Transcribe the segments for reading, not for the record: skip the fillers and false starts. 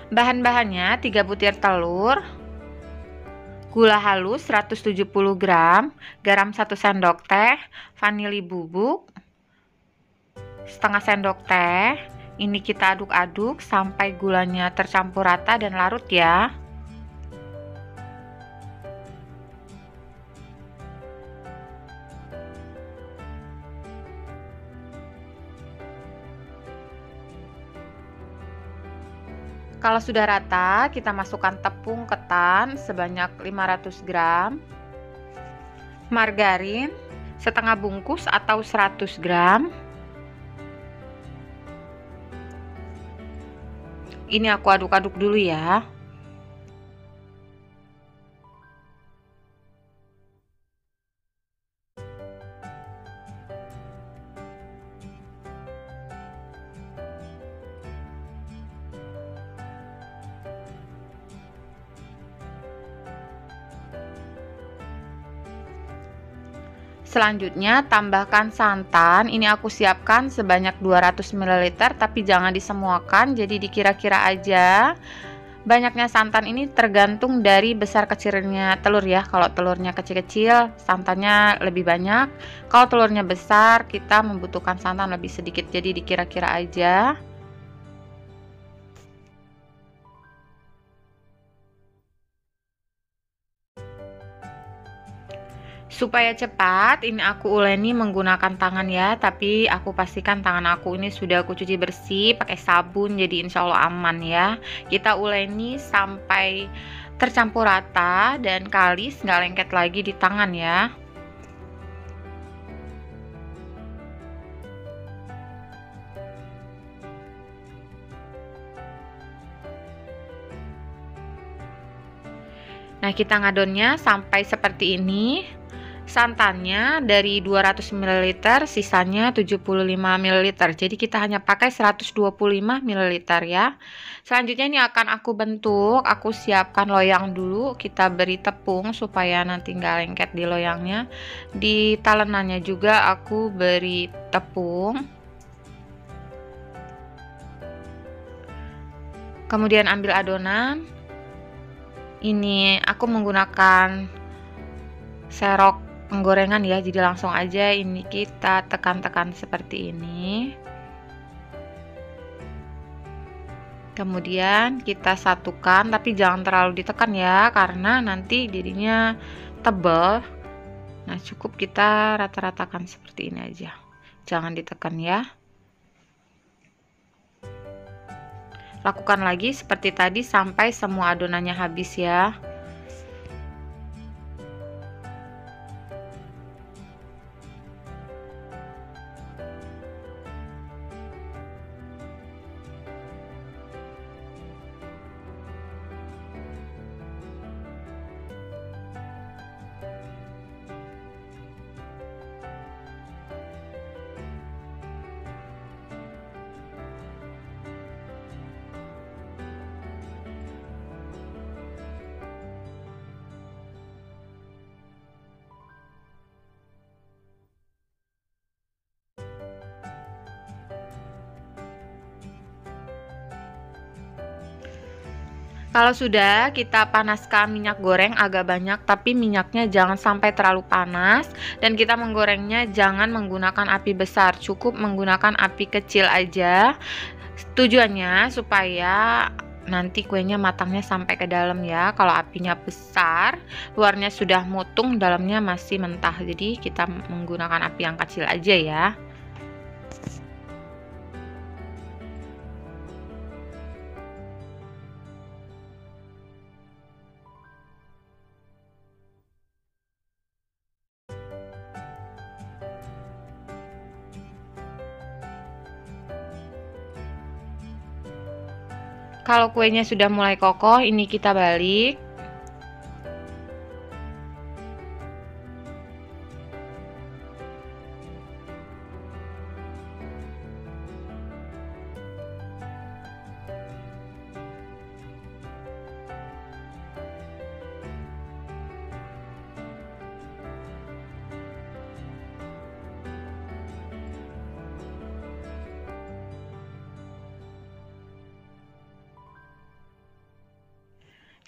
Bahan-bahannya 3 butir telur, gula halus 170 gram, garam 1 sendok teh, vanili bubuk setengah sendok teh. Ini kita aduk-aduk sampai gulanya tercampur rata dan larut ya. Kalau sudah rata, kita masukkan tepung ketan sebanyak 500 gram, margarin setengah bungkus atau 100 gram. Ini aku aduk-aduk dulu ya. Selanjutnya tambahkan santan. Ini aku siapkan sebanyak 200 ml, tapi jangan disemuakan, jadi dikira-kira aja. Banyaknya santan ini tergantung dari besar kecilnya telur ya. Kalau telurnya kecil-kecil, santannya lebih banyak. Kalau telurnya besar, kita membutuhkan santan lebih sedikit, jadi dikira-kira aja. Supaya cepat, ini aku uleni menggunakan tangan ya, tapi aku pastikan tangan aku ini sudah aku cuci bersih pakai sabun, jadi insya Allah aman ya. Kita uleni sampai tercampur rata dan kalis, nggak lengket lagi di tangan ya. Nah, kita ngadonnya sampai seperti ini. Santannya dari 200 ml, sisanya 75 ml. Jadi kita hanya pakai 125 ml ya. Selanjutnya ini akan aku bentuk. Aku siapkan loyang dulu. Kita beri tepung supaya nanti nggak lengket di loyangnya. Di talenannya juga aku beri tepung. Kemudian ambil adonan. Ini aku menggunakan serok penggorengan ya, jadi langsung aja ini kita tekan-tekan seperti ini. Kemudian kita satukan, tapi jangan terlalu ditekan ya, karena nanti jadinya tebal. Nah, cukup kita rata-ratakan seperti ini aja, jangan ditekan ya. Lakukan lagi seperti tadi sampai semua adonannya habis ya. Kalau sudah, kita panaskan minyak goreng agak banyak, tapi minyaknya jangan sampai terlalu panas. Dan kita menggorengnya jangan menggunakan api besar, cukup menggunakan api kecil aja. Tujuannya supaya nanti kuenya matangnya sampai ke dalam ya. Kalau apinya besar, luarnya sudah mutung, dalamnya masih mentah. Jadi kita menggunakan api yang kecil aja ya. Kalau kuenya sudah mulai kokoh, ini kita balik.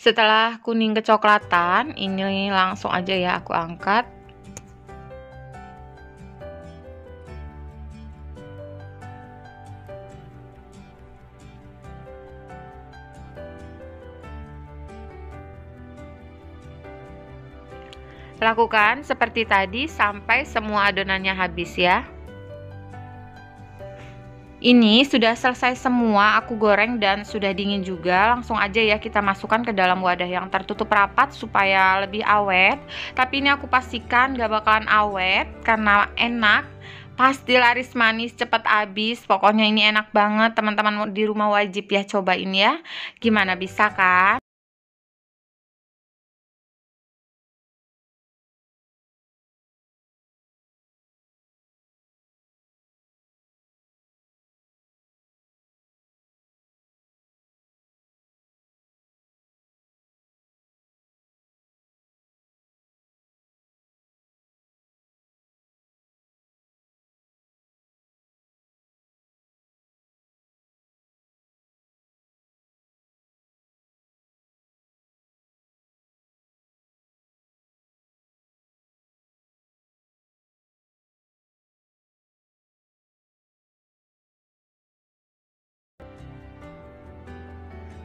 Setelah kuning kecoklatan, ini langsung aja ya aku angkat. Lakukan seperti tadi sampai semua adonannya habis ya. Ini sudah selesai semua aku goreng dan sudah dingin juga. Langsung aja ya kita masukkan ke dalam wadah yang tertutup rapat supaya lebih awet. Tapi ini aku pastikan gak bakalan awet karena enak. Pasti laris manis, cepet habis. Pokoknya ini enak banget, teman-teman di rumah wajib ya cobain ya. Gimana, bisa kan?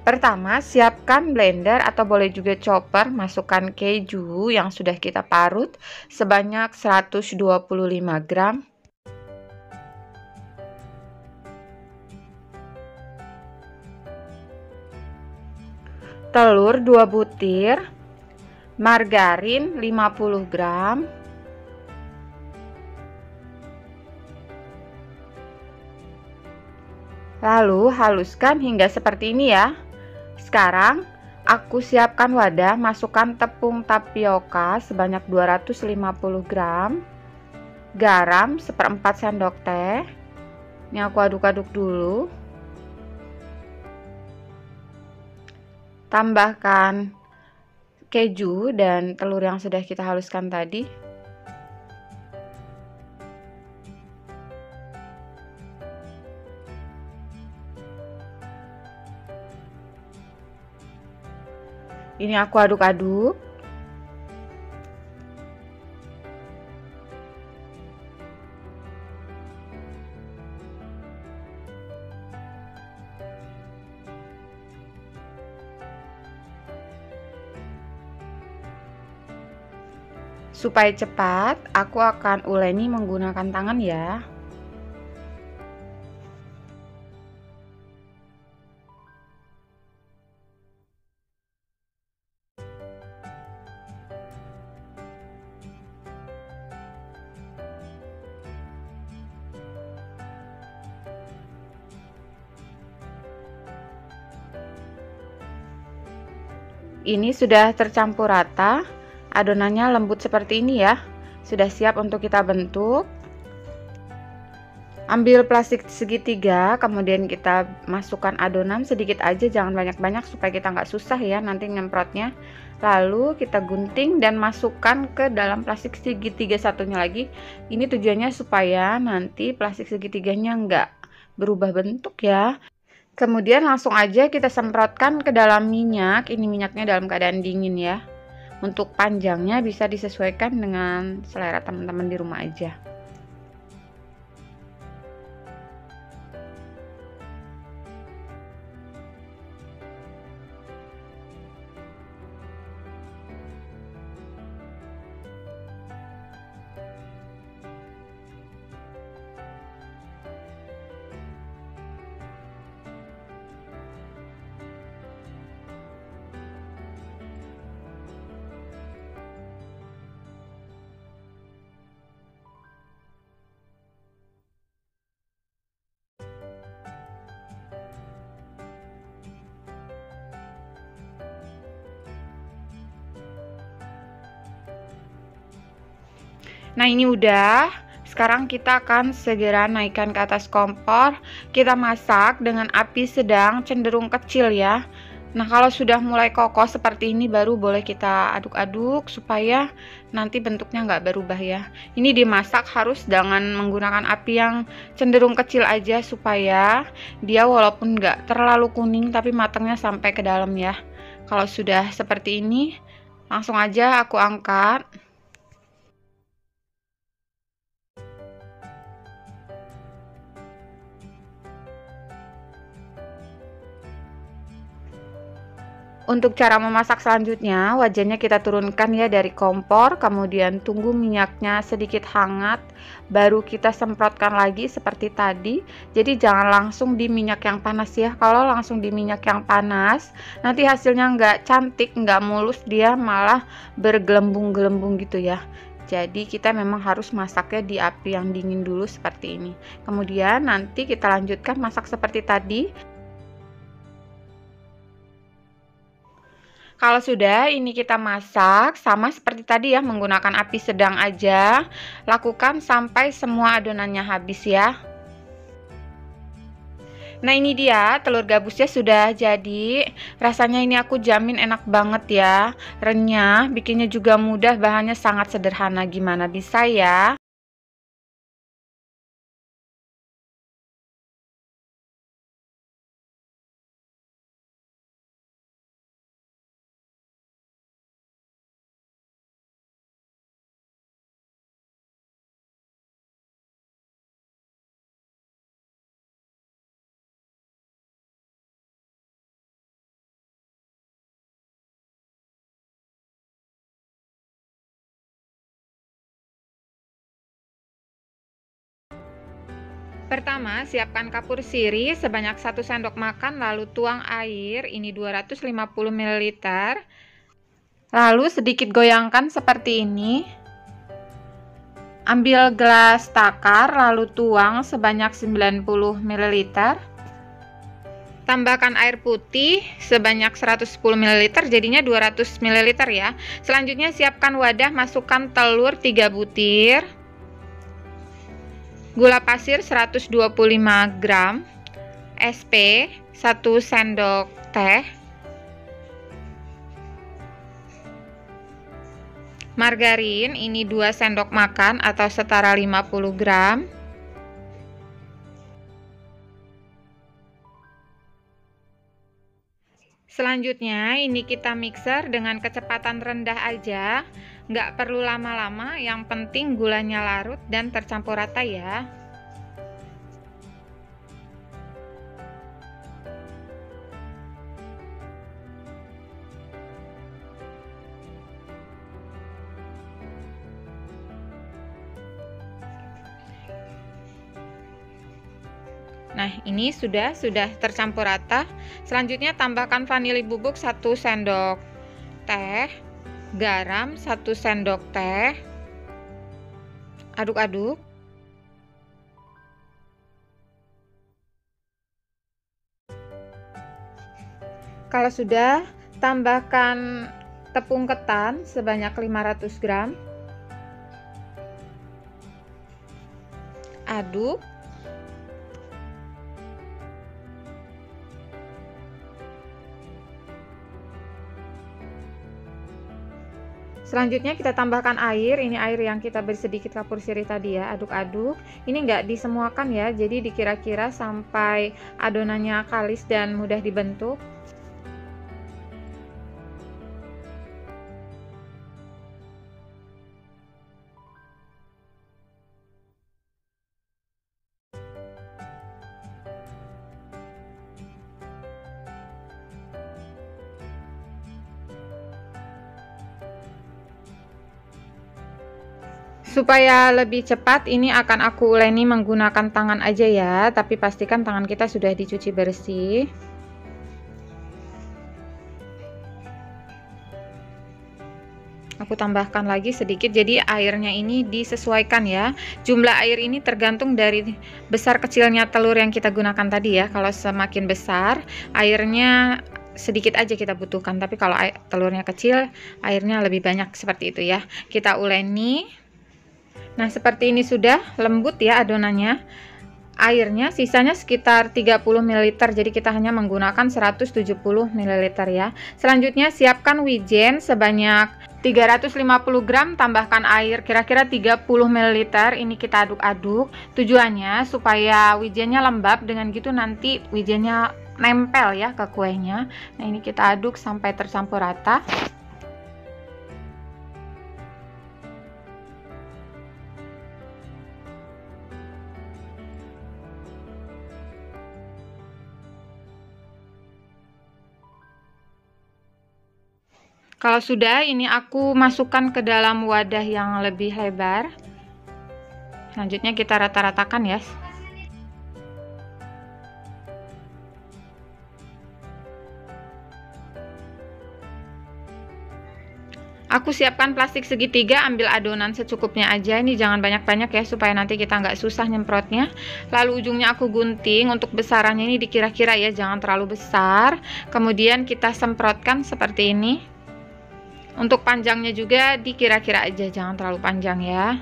Pertama, siapkan blender atau boleh juga chopper, masukkan keju yang sudah kita parut sebanyak 125 gram. Telur 2 butir, margarin 50 gram, lalu haluskan hingga seperti ini ya. Sekarang aku siapkan wadah, masukkan tepung tapioka sebanyak 250 gram, garam 1/4 sendok teh. Ini aku aduk-aduk dulu. Tambahkan keju dan telur yang sudah kita haluskan tadi. Ini aku aduk-aduk. Supaya cepat, aku akan uleni menggunakan tangan ya. Ini sudah tercampur rata, adonannya lembut seperti ini ya. Sudah siap untuk kita bentuk. Ambil plastik segitiga, kemudian kita masukkan adonan sedikit aja, jangan banyak-banyak supaya kita nggak susah ya nanti nyemprotnya. Lalu kita gunting dan masukkan ke dalam plastik segitiga satunya lagi. Ini tujuannya supaya nanti plastik segitiganya nggak berubah bentuk ya. Kemudian langsung aja kita semprotkan ke dalam minyak. Ini minyaknya dalam keadaan dingin ya. Untuk panjangnya bisa disesuaikan dengan selera teman-teman di rumah aja. Nah, ini udah. Sekarang kita akan segera naikkan ke atas kompor. Kita masak dengan api sedang cenderung kecil ya. Nah, kalau sudah mulai kokoh seperti ini baru boleh kita aduk-aduk supaya nanti bentuknya nggak berubah ya. Ini dimasak harus dengan menggunakan api yang cenderung kecil aja supaya dia walaupun nggak terlalu kuning tapi matangnya sampai ke dalam ya. Kalau sudah seperti ini, langsung aja aku angkat. Untuk cara memasak selanjutnya, wajannya kita turunkan ya dari kompor, kemudian tunggu minyaknya sedikit hangat, baru kita semprotkan lagi seperti tadi. Jadi jangan langsung di minyak yang panas ya. Kalau langsung di minyak yang panas, nanti hasilnya nggak cantik, nggak mulus, dia malah bergelembung-gelembung gitu ya. Jadi kita memang harus masaknya di api yang dingin dulu seperti ini. Kemudian nanti kita lanjutkan masak seperti tadi. Kalau sudah ini kita masak sama seperti tadi ya, menggunakan api sedang aja. Lakukan sampai semua adonannya habis ya. Nah ini dia telur gabusnya sudah jadi. Rasanya ini aku jamin enak banget ya, renyah, bikinnya juga mudah, bahannya sangat sederhana. Gimana bisa ya? Pertama, siapkan kapur sirih sebanyak 1 sendok makan, lalu tuang air, ini 250 ml. Lalu sedikit goyangkan seperti ini. Ambil gelas takar, lalu tuang sebanyak 90 ml. Tambahkan air putih sebanyak 110 ml, jadinya 200 ml ya. Selanjutnya siapkan wadah, masukkan telur 3 butir. Gula pasir 125 gram, SP 1 sendok teh, margarin ini 2 sendok makan atau setara 50 gram. Selanjutnya ini kita mixer dengan kecepatan rendah aja, nggak perlu lama-lama, yang penting gulanya larut dan tercampur rata ya. Nah ini sudah tercampur rata. Selanjutnya tambahkan vanili bubuk 1 sendok teh, garam 1 sendok teh, aduk-aduk. Kalau sudah, tambahkan tepung ketan sebanyak 500 gram, aduk. Selanjutnya kita tambahkan air, ini air yang kita beri sedikit kapur sirih tadi ya, aduk-aduk. Ini nggak disemuakan ya, jadi dikira-kira sampai adonannya kalis dan mudah dibentuk. Supaya lebih cepat, ini akan aku uleni menggunakan tangan aja ya, tapi pastikan tangan kita sudah dicuci bersih. Aku tambahkan lagi sedikit, jadi airnya ini disesuaikan ya. Jumlah air ini tergantung dari besar kecilnya telur yang kita gunakan tadi ya. Kalau semakin besar, airnya sedikit aja kita butuhkan, tapi kalau telurnya kecil, airnya lebih banyak, seperti itu ya. Kita uleni. Nah seperti ini sudah lembut ya adonannya. Airnya sisanya sekitar 30 ml, jadi kita hanya menggunakan 170 ml ya. Selanjutnya siapkan wijen sebanyak 350 gram, tambahkan air kira-kira 30 ml. Ini kita aduk-aduk. Tujuannya supaya wijennya lembab, dengan gitu nanti wijennya nempel ya ke kuenya. Nah, ini kita aduk sampai tercampur rata. Kalau sudah, ini aku masukkan ke dalam wadah yang lebih lebar. Selanjutnya kita rata-ratakan ya. Aku siapkan plastik segitiga, ambil adonan secukupnya aja. Ini jangan banyak-banyak ya, supaya nanti kita nggak susah nyemprotnya. Lalu ujungnya aku gunting. Untuk besarannya ini dikira-kira ya, jangan terlalu besar. Kemudian kita semprotkan seperti ini. Untuk panjangnya juga dikira-kira aja, jangan terlalu panjang ya.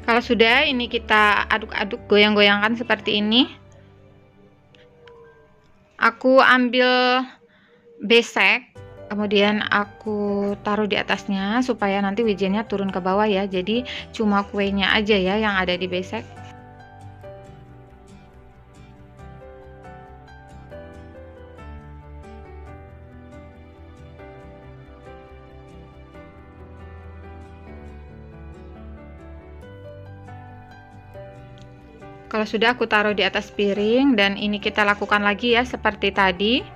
Kalau sudah, ini kita aduk-aduk, goyang-goyangkan seperti ini. Aku ambil besek, kemudian aku taruh di atasnya supaya nanti wijennya turun ke bawah ya. Jadi cuma kuenya aja ya yang ada di besek. Kalau sudah, aku taruh di atas piring, dan ini kita lakukan lagi ya seperti tadi.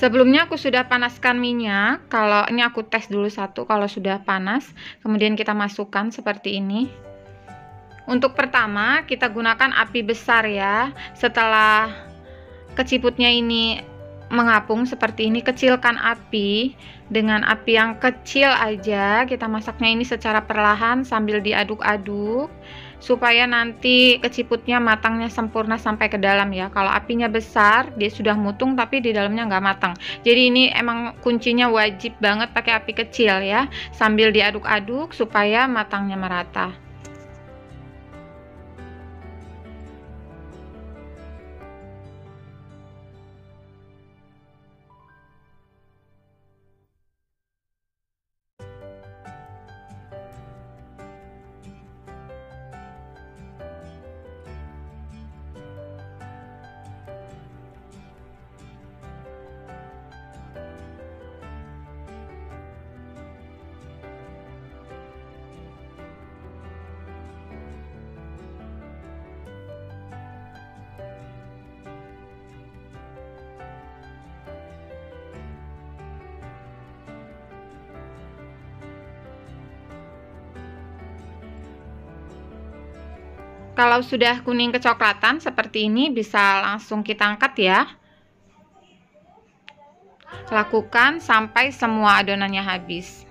Sebelumnya aku sudah panaskan minyak. Kalau ini aku tes dulu satu, kalau sudah panas, kemudian kita masukkan seperti ini. Untuk pertama, kita gunakan api besar ya. Setelah keciputnya ini mengapung seperti ini, kecilkan api. Dengan api yang kecil aja, kita masaknya ini secara perlahan sambil diaduk-aduk, supaya nanti keciputnya matangnya sempurna sampai ke dalam ya. Kalau apinya besar, dia sudah mutung tapi di dalamnya nggak matang. Jadi ini emang kuncinya wajib banget pakai api kecil ya, sambil diaduk-aduk supaya matangnya merata. Kalau sudah kuning kecoklatan seperti ini, bisa langsung kita angkat ya. Lakukan sampai semua adonannya habis.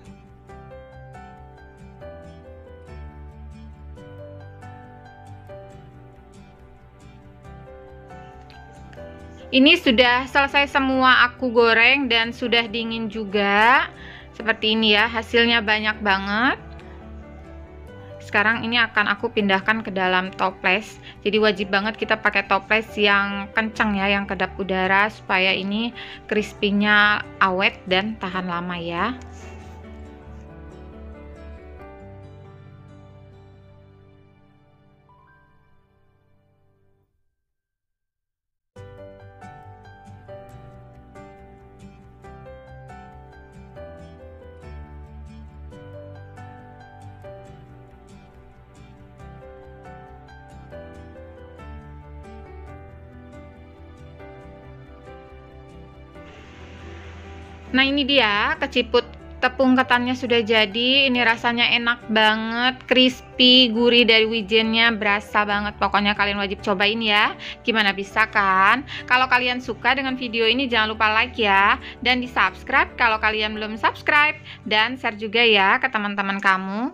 Ini sudah selesai semua aku goreng dan sudah dingin juga. Seperti ini ya, hasilnya banyak banget. Sekarang ini akan aku pindahkan ke dalam toples. Jadi wajib banget kita pakai toples yang kencang ya, yang kedap udara, supaya ini crispy-nya awet dan tahan lama ya. Nah, ini dia keciput tepung ketannya sudah jadi. Ini rasanya enak banget, crispy, gurih dari wijennya, berasa banget. Pokoknya kalian wajib cobain ya. Gimana, bisa kan? Kalau kalian suka dengan video ini jangan lupa like ya, dan di subscribe kalau kalian belum subscribe, dan share juga ya ke teman-teman kamu.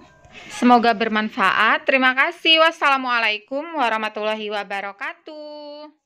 Semoga bermanfaat. Terima kasih. Wassalamualaikum warahmatullahi wabarakatuh.